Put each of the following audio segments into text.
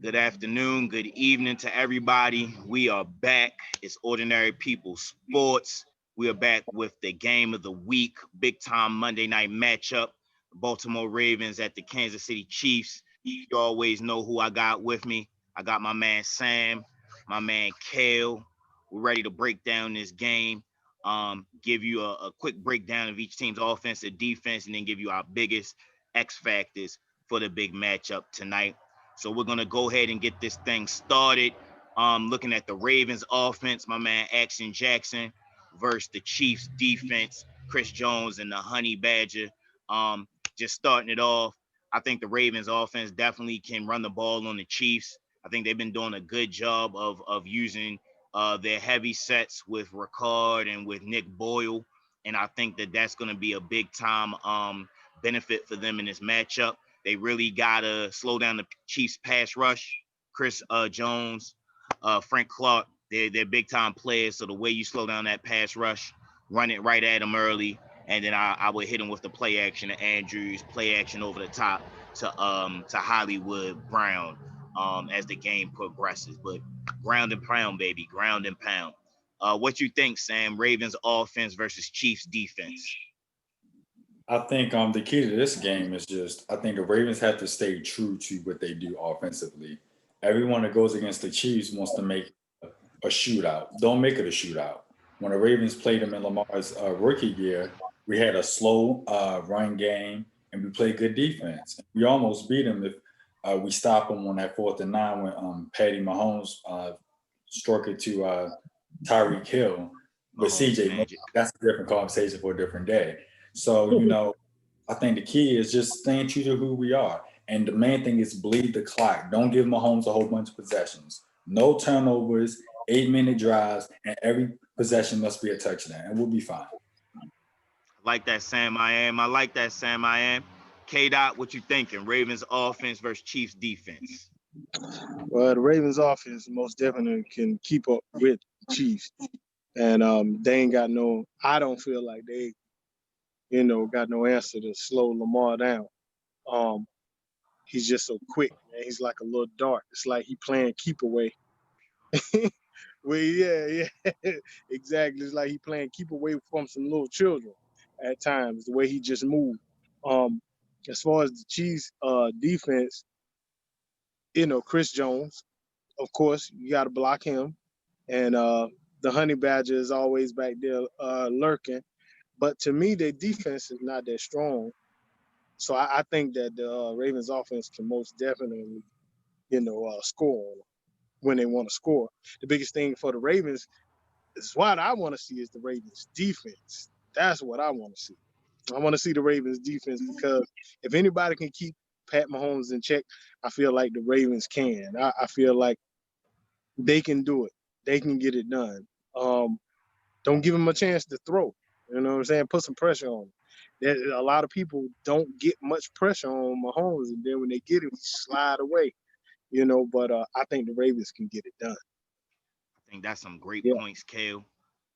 Good afternoon, good evening to everybody. We are back. It's Ordinary People Sports. We are back with the game of the week, big time Monday night matchup. Baltimore Ravens at the Kansas City Chiefs. You always know who I got with me. I got my man Sam, my man Kale. We're ready to break down this game. Give you a quick breakdown of each team's offense and defense, and then give you our biggest X factors for the big matchup tonight. So we're gonna go ahead and get this thing started. Looking at the Ravens offense, my man Action Jackson versus the Chiefs defense, Chris Jones and the Honey Badger. Just starting it off, I think the Ravens offense definitely can run the ball on the Chiefs. I think they've been doing a good job of using their heavy sets with Ricard and with Nick Boyle, and I think that that's going to be a big time benefit for them in this matchup. They really gotta slow down the Chiefs pass rush. Chris Jones, Frank Clark, they're big time players. So the way you slow down that pass rush, run it right at them early, and then I would hit him with the play action to Andrews, play action over the top to Hollywood Brown as the game progresses. But ground and pound, baby, ground and pound. What you think, Sam? Ravens offense versus Chiefs defense. I think the key to this game is just I think the Ravens have to stay true to what they do offensively. Everyone that goes against the Chiefs wants to make a shootout. Don't make it a shootout. When the Ravens played them in Lamar's rookie year, we had a slow run game and we played good defense. We almost beat them if we stopped them on that 4th and 9 when Patty Mahomes struck it to Tyreek Hill. But CJ, that's a different conversation for a different day. So, I think the key is just staying true to who we are. And the main thing is bleed the clock. Don't give Mahomes a whole bunch of possessions. No turnovers, 8-minute drives, and every possession must be a touchdown, and we'll be fine. Like that, Sam. I like that, Sam. K. Dot, what you thinking? Ravens offense versus Chiefs defense. Well, the Ravens offense most definitely can keep up with the Chiefs. And they ain't got no, I don't feel like they, got no answer to slow Lamar down. He's just so quick, man. He's like a little dart. It's like he playing keep away. Well, yeah, exactly. It's like he playing keep away from some little children at times, the way he just moved. Um, as far as the Chiefs defense, Chris Jones, of course, you got to block him. And the Honey Badger is always back there lurking. But to me, their defense is not that strong. So I think that the Ravens offense can most definitely, score on them when they want to score. The biggest thing for the Ravens is what I want to see is the Ravens defense. That's what I want to see. I want to see the Ravens defense because if anybody can keep Pat Mahomes in check, I feel like the Ravens can. I feel like they can do it. They can get it done. Don't give him a chance to throw. You know what I'm saying? Put some pressure on him. A lot of people don't get much pressure on Mahomes, and then when they get him, he slide away. But I think the Ravens can get it done. I think that's some great Yeah. points, Kale.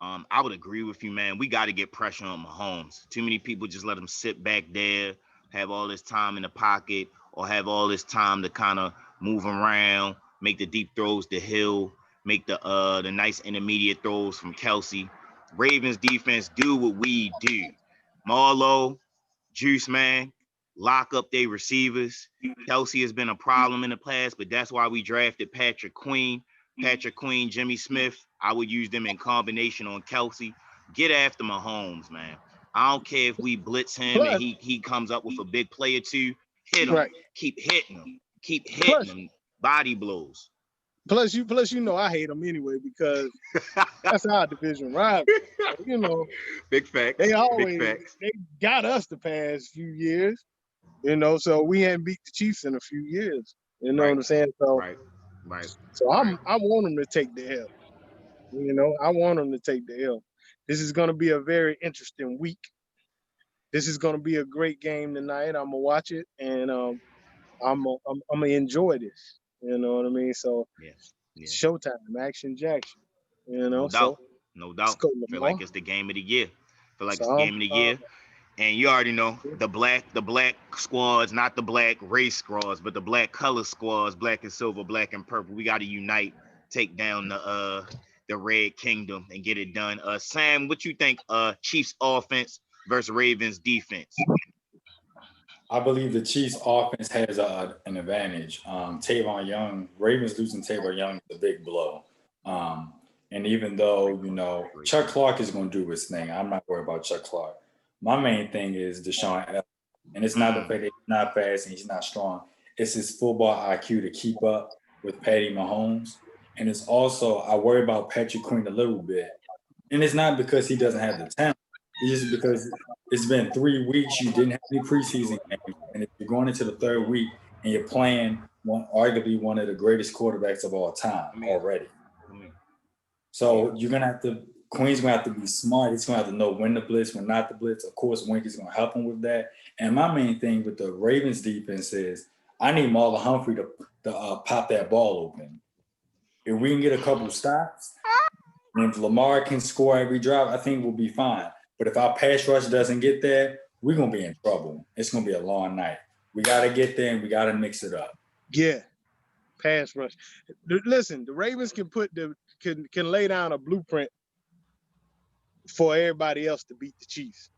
I would agree with you, man. We got to get pressure on Mahomes. Too many people just let him sit back there, have all this time in the pocket, or have all this time to kind of move around, make the deep throws to Hill, make the nice intermediate throws from Kelsey. Ravens defense do what we do. Marlowe, Juice Man, lock up their receivers. Kelsey has been a problem in the past, but that's why we drafted Patrick Queen. Patrick Queen, Jimmy Smith, I would use them in combination on Kelsey. Get after Mahomes, man. I don't care if we blitz him and Plus, he comes up with a big play or two. Hit him. right. Keep hitting him. Keep hitting Plus, him. Body blows. plus, I hate them anyway because that's our division rival. So, Big facts. they Big always facts. they got us the past few years. So we hadn't beat the Chiefs in a few years. You know what Right. I'm saying? So Right. Right. so Right. I want them to take the L. I want them to take the L. This is going to be a very interesting week. This is going to be a great game tonight. I'm gonna watch it and I'm gonna enjoy this. You know what I mean? So Yeah. Yeah. it's showtime, Action Jackson. No So doubt. No let's doubt. go, Feel Lamar. like it's the game of the year. Feel like So it's the game of the year. And you already know the black squads, not the black race squads, but the black color squads, black and silver, black and purple. We got to unite, take down the Red Kingdom and get it done. Sam, what you think? Chiefs offense versus Ravens defense. I believe the Chiefs offense has an advantage. Tavon Young, Ravens losing Tavon Young is a big blow. And even though, Chuck Clark is going to do his thing, I'm not worried about Chuck Clark. My main thing is Deshaun Elliott. And it's not the fact that he's not fast and he's not strong. It's his football IQ to keep up with Patty Mahomes. And it's also, I worry about Patrick Queen a little bit. And it's not because he doesn't have the talent. It's just because it's been 3 weeks, you didn't have any preseason games. And if you're going into the third week and you're playing arguably one of the greatest quarterbacks of all time already. So you're going to have to, Queen's going to have to be smart. He's going to have to know when to blitz, when not to blitz. Of course, Wink is going to help him with that. And my main thing with the Ravens defense is I need Marlon Humphrey to pop that ball open. If we can get a couple stops, and if Lamar can score every drive, I think we'll be fine. But if our pass rush doesn't get there, we're going to be in trouble. It's going to be a long night. We got to get there and we got to mix it up. Yeah, pass rush. Listen, the Ravens can lay down a blueprint for everybody else to beat the Chiefs.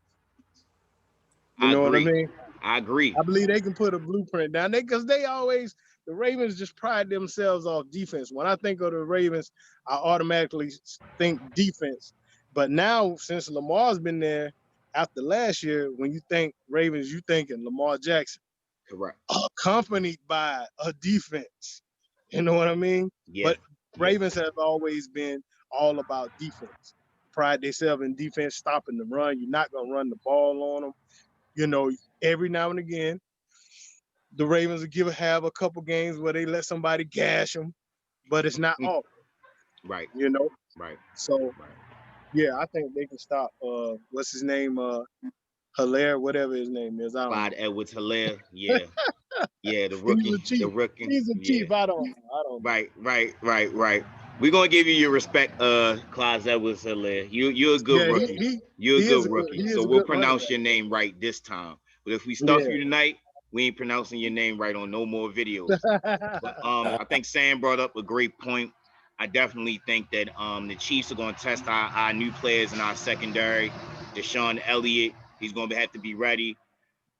You know what I mean? I agree. I believe they can put a blueprint down there because the Ravens just pride themselves off defense. When I think of the Ravens, I automatically think defense. But now, since Lamar's been there after last year, when you think Ravens, you thinking Lamar Jackson. Correct. Accompanied by a defense. You know what I mean? Yeah. But Ravens have always been all about defense. Pride themselves in defense, stopping the run. You're not going to run the ball on them. Every now and again, the Ravens will have a couple games where they let somebody gash them, but it's not all. Right. Right. So, yeah, I think they can stop. What's his name? Hilaire, whatever his name is. Clyde Edwards-Hilaire. Yeah. Yeah, the rookie. The rookie. He's a chief. I don't. Right. We're gonna give you your respect, Clyde Edwards-Hilaire. You're a good rookie. You're a good rookie. So we'll pronounce your name right this time. But if we stuff you tonight, we ain't pronouncing your name right on no more videos. But I think Sam brought up a great point. I definitely think that the Chiefs are going to test our new players in our secondary. Deshaun Elliott, he's going to have to be ready.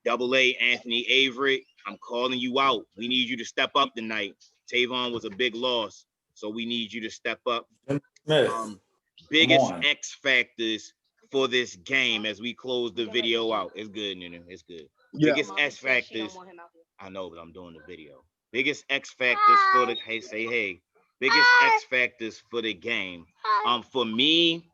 AA Anthony Avery, I'm calling you out. We need you to step up tonight. Tavon was a big loss, so we need you to step up. Biggest X factors for this game as we close the video out. It's good, Nina. It's good. Yeah. Biggest X factors. I know, but I'm doing the video. Biggest X factors for the biggest X factors for the game. For me,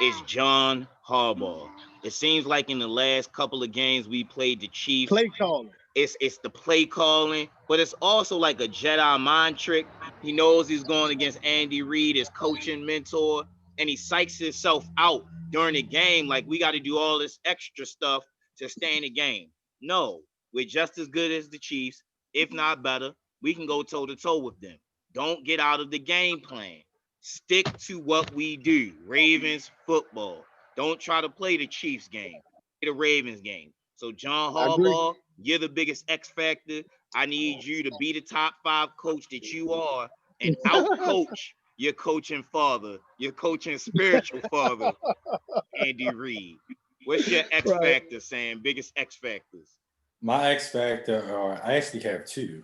it's John Harbaugh. It seems like in the last couple of games we played the Chiefs. Play calling. It's the play calling, but it's also like a Jedi mind trick. He knows he's going against Andy Reid, his coaching mentor, and he psychs himself out during the game like we got to do all this extra stuff to stay in the game. No, we're just as good as the Chiefs, if not better. We can go toe-to-toe with them. Don't get out of the game plan. Stick to what we do. Ravens football. Don't try to play the Chiefs game. Play the Ravens game. So John Harbaugh, you're the biggest X factor. I need you to be the top 5 coach that you are and out-coach your coaching father, your coaching spiritual father, Andy Reid. What's your X factor, Sam? Biggest X factors? My X factor, I actually have 2.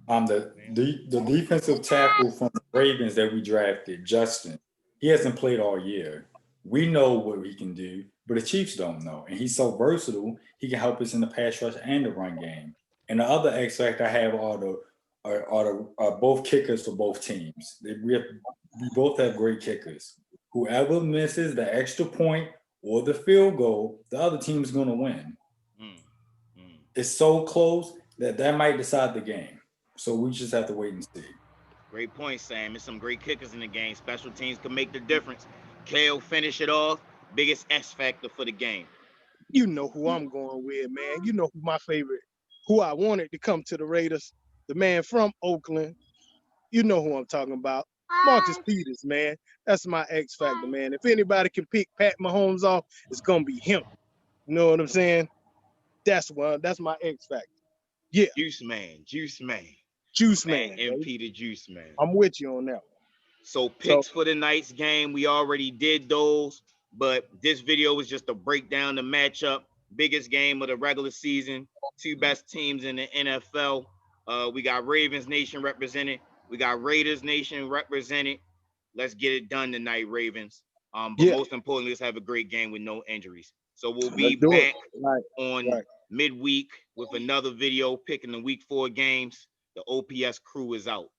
The defensive tackle from the Ravens that we drafted, Justin. He hasn't played all year. We know what he can do, but the Chiefs don't know. And he's so versatile, he can help us in the pass rush and the run game. And the other X factor I have are both kickers for both teams. We both have great kickers. Whoever misses the extra point or the field goal, the other team is going to win. It's so close that might decide the game. So we just have to wait and see. Great point, Sam. There's some great kickers in the game. Special teams can make the difference. Kale, finish it off. Biggest X factor for the game. You know who I'm going with, man. You know who my favorite, who I wanted to come to the Raiders, the man from Oakland. You know who I'm talking about. Marcus Peters, man. That's my X factor, man. If anybody can pick Pat Mahomes off, it's going to be him. You know what I'm saying? That's my X factor. Yeah, Juice man. Juice Man, man. Baby. MP the Juice man. I'm with you on that one. So picks for the night's game, we already did those, but this video was just to break down the matchup. Biggest game of the regular season, two best teams in the NFL. We got Ravens Nation represented. We got Raiders Nation represented. Let's get it done tonight, Ravens. But Yeah, most importantly, let's have a great game with no injuries. So we'll be let's do it. back Right, on right. midweek with another video picking the week 4 games. The OPS crew is out.